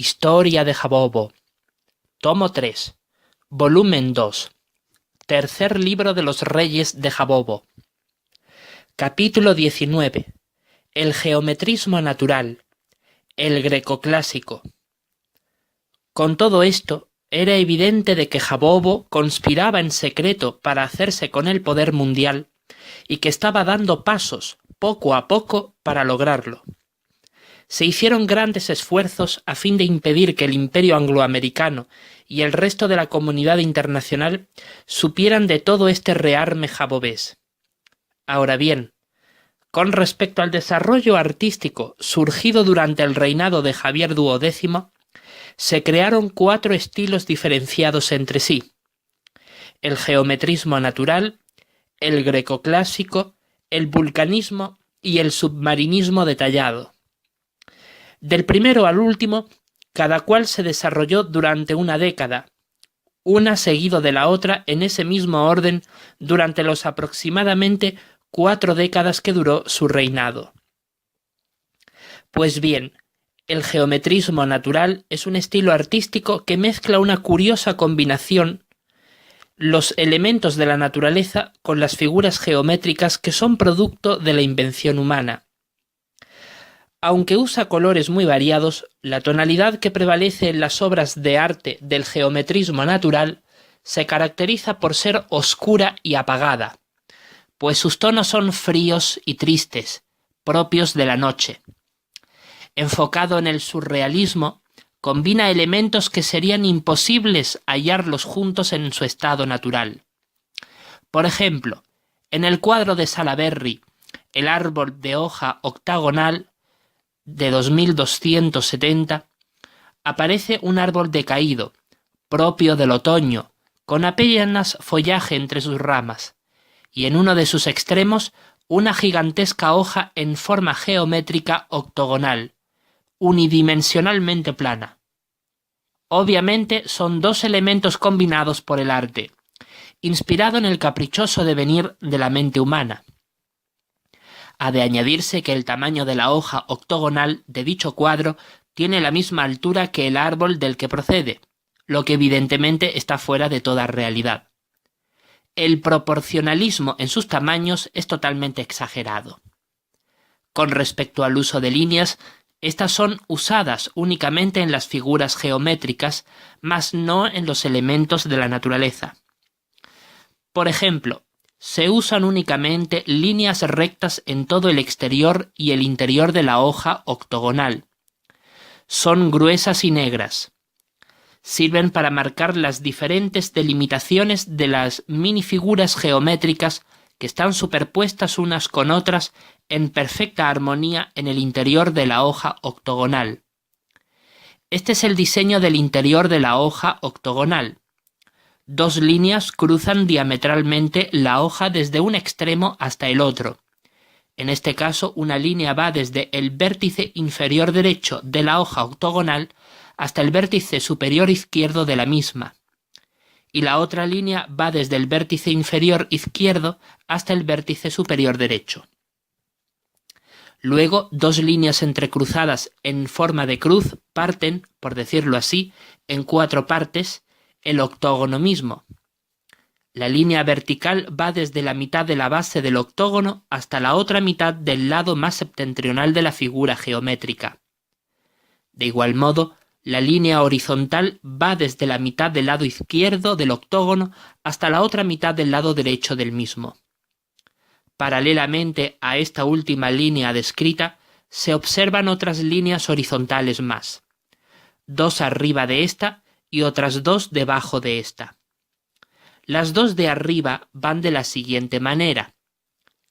Historia de Jabobo. Tomo 3. Volumen 2. Tercer libro de los Reyes de Jabobo. Capítulo 19. El geometrismo natural. El grecoclásico. Con todo esto, era evidente de que Jabobo conspiraba en secreto para hacerse con el poder mundial y que estaba dando pasos, poco a poco, para lograrlo. Se hicieron grandes esfuerzos a fin de impedir que el imperio angloamericano y el resto de la comunidad internacional supieran de todo este rearme jabobés. Ahora bien, con respecto al desarrollo artístico surgido durante el reinado de Javier Duodécimo, se crearon 4 estilos diferenciados entre sí: el geometrismo natural, el grecoclásico, el vulcanismo y el submarinismo detallado. Del primero al último, cada cual se desarrolló durante una década, una seguido de la otra en ese mismo orden durante los aproximadamente 4 décadas que duró su reinado. Pues bien, el geometrismo natural es un estilo artístico que mezcla una curiosa combinación los elementos de la naturaleza con las figuras geométricas que son producto de la invención humana. Aunque usa colores muy variados, la tonalidad que prevalece en las obras de arte del geometrismo natural se caracteriza por ser oscura y apagada, pues sus tonos son fríos y tristes, propios de la noche. Enfocado en el surrealismo, combina elementos que serían imposibles hallarlos juntos en su estado natural. Por ejemplo, en el cuadro de Salaberry, El árbol de hoja octagonal, de 2270, aparece un árbol decaído, propio del otoño, con apenas follaje entre sus ramas, y en uno de sus extremos una gigantesca hoja en forma geométrica octogonal, unidimensionalmente plana. Obviamente son 2 elementos combinados por el arte, inspirado en el caprichoso devenir de la mente humana. Ha de añadirse que el tamaño de la hoja octogonal de dicho cuadro tiene la misma altura que el árbol del que procede, lo que evidentemente está fuera de toda realidad. El proporcionalismo en sus tamaños es totalmente exagerado. Con respecto al uso de líneas, estas son usadas únicamente en las figuras geométricas, mas no en los elementos de la naturaleza. Por ejemplo, se usan únicamente líneas rectas en todo el exterior y el interior de la hoja octogonal. Son gruesas y negras. Sirven para marcar las diferentes delimitaciones de las minifiguras geométricas que están superpuestas unas con otras en perfecta armonía en el interior de la hoja octogonal. Este es el diseño del interior de la hoja octogonal. 2 líneas cruzan diametralmente la hoja desde un extremo hasta el otro. En este caso, una línea va desde el vértice inferior derecho de la hoja octogonal hasta el vértice superior izquierdo de la misma, y la otra línea va desde el vértice inferior izquierdo hasta el vértice superior derecho. Luego, 2 líneas entrecruzadas en forma de cruz parten, por decirlo así, en 4 partes, el octógono mismo. La línea vertical va desde la mitad de la base del octógono hasta la otra mitad del lado más septentrional de la figura geométrica. De igual modo, la línea horizontal va desde la mitad del lado izquierdo del octógono hasta la otra mitad del lado derecho del mismo. Paralelamente a esta última línea descrita, se observan otras líneas horizontales más, 2 arriba de esta y otras 2 debajo de esta. Las 2 de arriba van de la siguiente manera.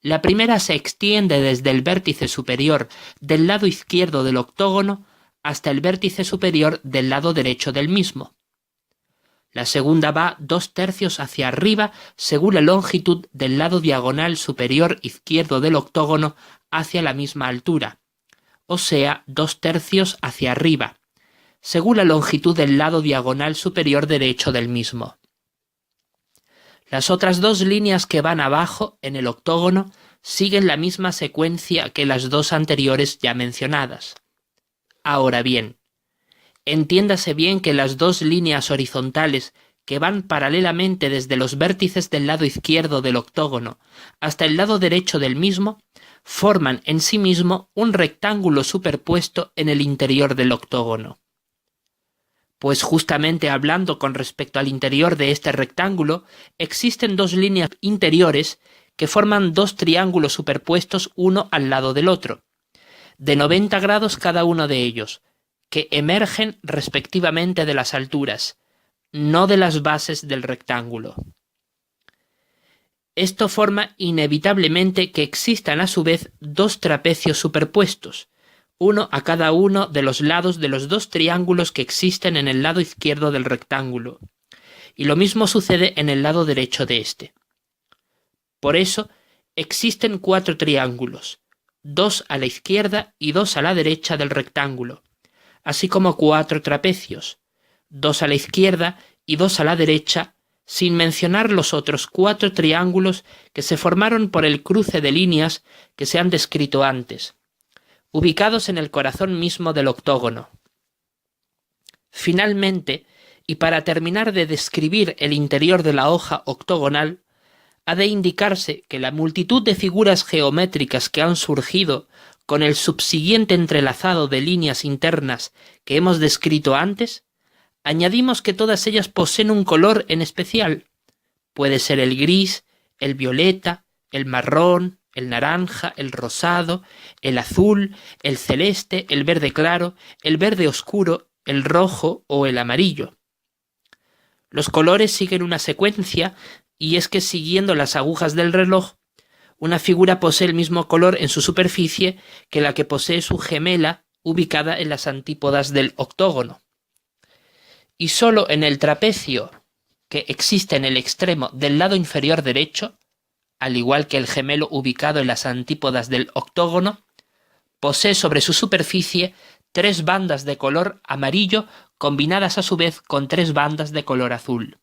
La primera se extiende desde el vértice superior del lado izquierdo del octógono hasta el vértice superior del lado derecho del mismo. La segunda va 2/3 hacia arriba según la longitud del lado diagonal superior izquierdo del octógono hacia la misma altura, o sea, 2/3 hacia arriba, según la longitud del lado diagonal superior derecho del mismo. Las otras 2 líneas que van abajo en el octógono siguen la misma secuencia que las 2 anteriores ya mencionadas. Ahora bien, Entiéndase bien que las dos líneas horizontales que van paralelamente desde los vértices del lado izquierdo del octógono hasta el lado derecho del mismo forman en sí mismo un rectángulo superpuesto en el interior del octógono. Pues justamente hablando con respecto al interior de este rectángulo, existen dos líneas interiores que forman dos triángulos superpuestos uno al lado del otro, de 90 grados cada uno de ellos, que emergen respectivamente de las alturas, no de las bases del rectángulo. Esto forma inevitablemente que existan a su vez dos trapecios superpuestos, uno a cada uno de los lados de los dos triángulos que existen en el lado izquierdo del rectángulo, y lo mismo sucede en el lado derecho de este. Por eso, existen 4 triángulos, 2 a la izquierda y 2 a la derecha del rectángulo, así como 4 trapecios, 2 a la izquierda y 2 a la derecha, sin mencionar los otros 4 triángulos que se formaron por el cruce de líneas que se han descrito antes, ubicados en el corazón mismo del octógono. Finalmente, y para terminar de describir el interior de la hoja octogonal, ha de indicarse que la multitud de figuras geométricas que han surgido con el subsiguiente entrelazado de líneas internas que hemos descrito antes, añadimos que todas ellas poseen un color en especial. Puede ser el gris, el violeta, el marrón, el naranja, el rosado, el azul, el celeste, el verde claro, el verde oscuro, el rojo o el amarillo. Los colores siguen una secuencia, y es que siguiendo las agujas del reloj, una figura posee el mismo color en su superficie que la que posee su gemela ubicada en las antípodas del octógono. Y sólo en el trapecio que existe en el extremo del lado inferior derecho, al igual que el gemelo ubicado en las antípodas del octógono, posee sobre su superficie 3 bandas de color amarillo combinadas a su vez con 3 bandas de color azul.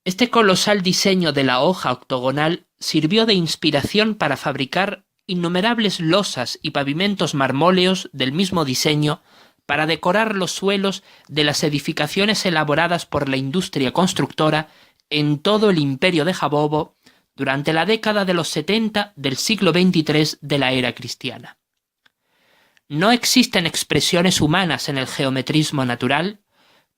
Este colosal diseño de la hoja octogonal sirvió de inspiración para fabricar innumerables losas y pavimentos marmóleos del mismo diseño para decorar los suelos de las edificaciones elaboradas por la industria constructora en todo el imperio de Jabobo durante la década de los 70 del siglo XXIII de la era cristiana. No existen expresiones humanas en el geometrismo natural,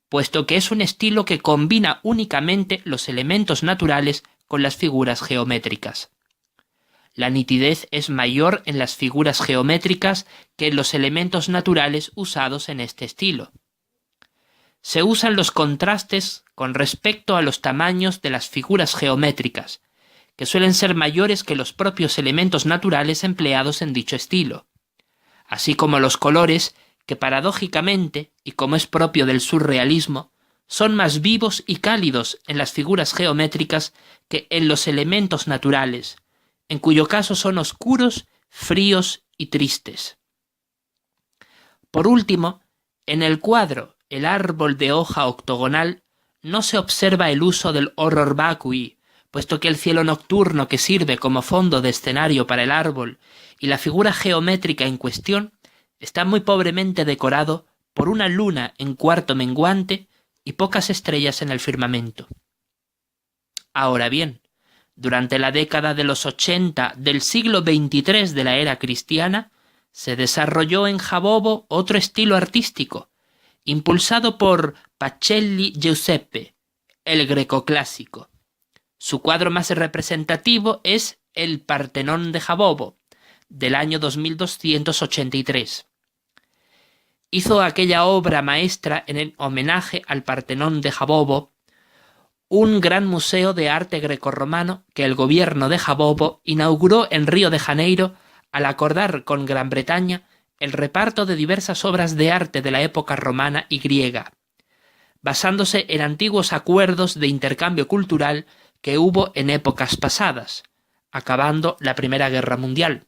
puesto que es un estilo que combina únicamente los elementos naturales con las figuras geométricas. La nitidez es mayor en las figuras geométricas que en los elementos naturales usados en este estilo. Se usan los contrastes con respecto a los tamaños de las figuras geométricas, que suelen ser mayores que los propios elementos naturales empleados en dicho estilo, así como los colores que paradójicamente, y como es propio del surrealismo, son más vivos y cálidos en las figuras geométricas que en los elementos naturales, en cuyo caso son oscuros, fríos y tristes. Por último, en el cuadro El árbol de hoja octogonal no se observa el uso del horror vacui, puesto que el cielo nocturno que sirve como fondo de escenario para el árbol y la figura geométrica en cuestión está muy pobremente decorado por una luna en cuarto menguante y pocas estrellas en el firmamento. Ahora bien, durante la década de los 80 del siglo XXIII de la era cristiana, se desarrolló en Jabobo otro estilo artístico, impulsado por Pacelli Giuseppe, el grecoclásico. Su cuadro más representativo es El Partenón de Jabobo, del año 2283. Hizo aquella obra maestra en el homenaje al Partenón de Jabobo, un gran museo de arte grecorromano que el gobierno de Jabobo inauguró en Río de Janeiro al acordar con Gran Bretaña el reparto de diversas obras de arte de la época romana y griega, basándose en antiguos acuerdos de intercambio cultural que hubo en épocas pasadas, acabando la Primera Guerra Mundial.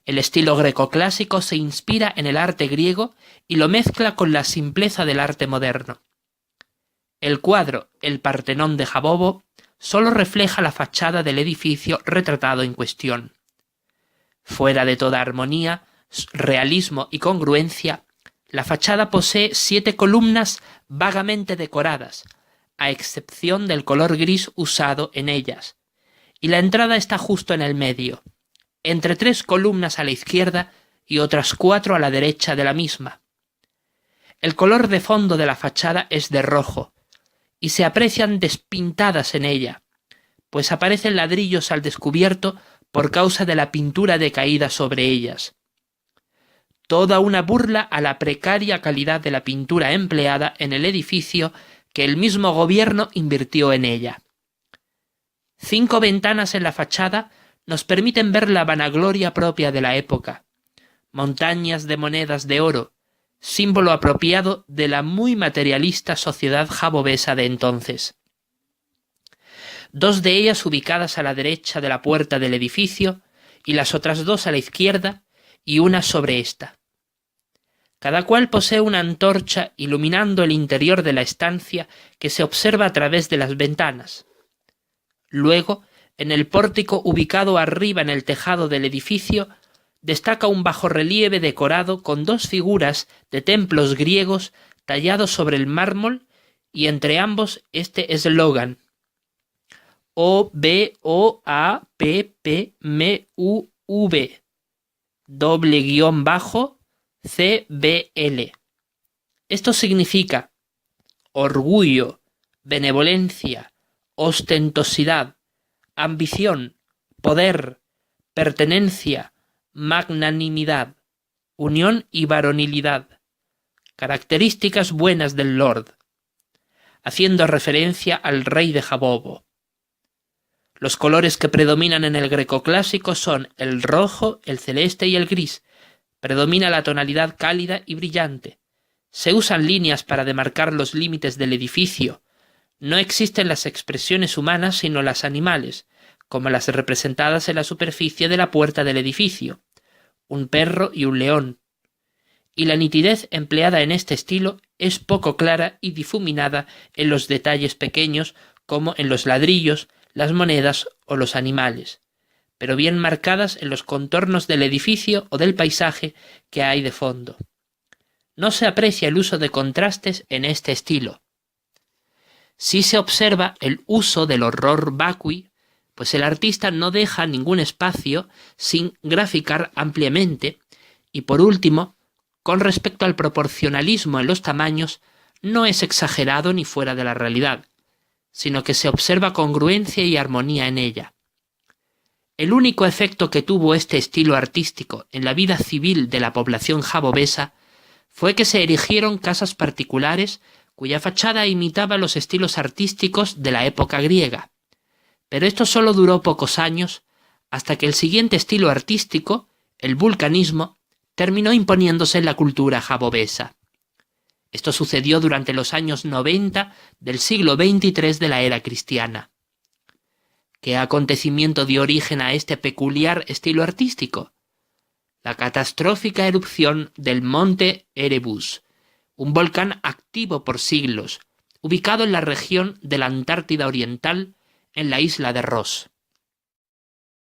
El estilo grecoclásico se inspira en el arte griego y lo mezcla con la simpleza del arte moderno. El cuadro El Partenón de Jabobo solo refleja la fachada del edificio retratado en cuestión. Fuera de toda armonía, realismo y congruencia, La fachada posee 7 columnas vagamente decoradas, a excepción del color gris usado en ellas, y la entrada está justo en el medio, entre 3 columnas a la izquierda y otras 4 a la derecha de la misma. El color de fondo de la fachada es de rojo, y se aprecian despintadas en ella, pues aparecen ladrillos al descubierto por causa de la pintura decaída sobre ellas. Toda una burla a la precaria calidad de la pintura empleada en el edificio que el mismo gobierno invirtió en ella. 5 ventanas en la fachada nos permiten ver la vanagloria propia de la época. Montañas de monedas de oro, símbolo apropiado de la muy materialista sociedad jabobesa de entonces. 2 de ellas ubicadas a la derecha de la puerta del edificio y las otras 2 a la izquierda y una sobre esta. Cada cual posee una antorcha iluminando el interior de la estancia que se observa a través de las ventanas. Luego, en el pórtico ubicado arriba en el tejado del edificio, destaca un bajorrelieve decorado con 2 figuras de templos griegos tallados sobre el mármol y entre ambos este eslogan: OBOAPPMUV _CBL. Esto significa orgullo, benevolencia, ostentosidad, ambición, poder, pertenencia, magnanimidad, unión y varonilidad, características buenas del Lord, haciendo referencia al rey de Jabobo. Los colores que predominan en el grecoclásico son el rojo, el celeste y el gris. Predomina la tonalidad cálida y brillante. Se usan líneas para demarcar los límites del edificio. No existen las expresiones humanas sino las animales, como las representadas en la superficie de la puerta del edificio, un perro y un león. Y la nitidez empleada en este estilo es poco clara y difuminada en los detalles pequeños como en los ladrillos, las monedas o los animales, pero bien marcadas en los contornos del edificio o del paisaje que hay de fondo. No se aprecia el uso de contrastes en este estilo. Sí se observa el uso del horror vacui, pues el artista no deja ningún espacio sin graficar ampliamente, y por último, con respecto al proporcionalismo en los tamaños, no es exagerado ni fuera de la realidad, sino que se observa congruencia y armonía en ella. El único efecto que tuvo este estilo artístico en la vida civil de la población jabobesa fue que se erigieron casas particulares cuya fachada imitaba los estilos artísticos de la época griega. Pero esto solo duró pocos años, hasta que el siguiente estilo artístico, el vulcanismo, terminó imponiéndose en la cultura jabobesa. Esto sucedió durante los años 90 del siglo XXIII de la era cristiana. ¿Qué acontecimiento dio origen a este peculiar estilo artístico? La catastrófica erupción del monte Erebus, un volcán activo por siglos, ubicado en la región de la Antártida Oriental, en la isla de Ross.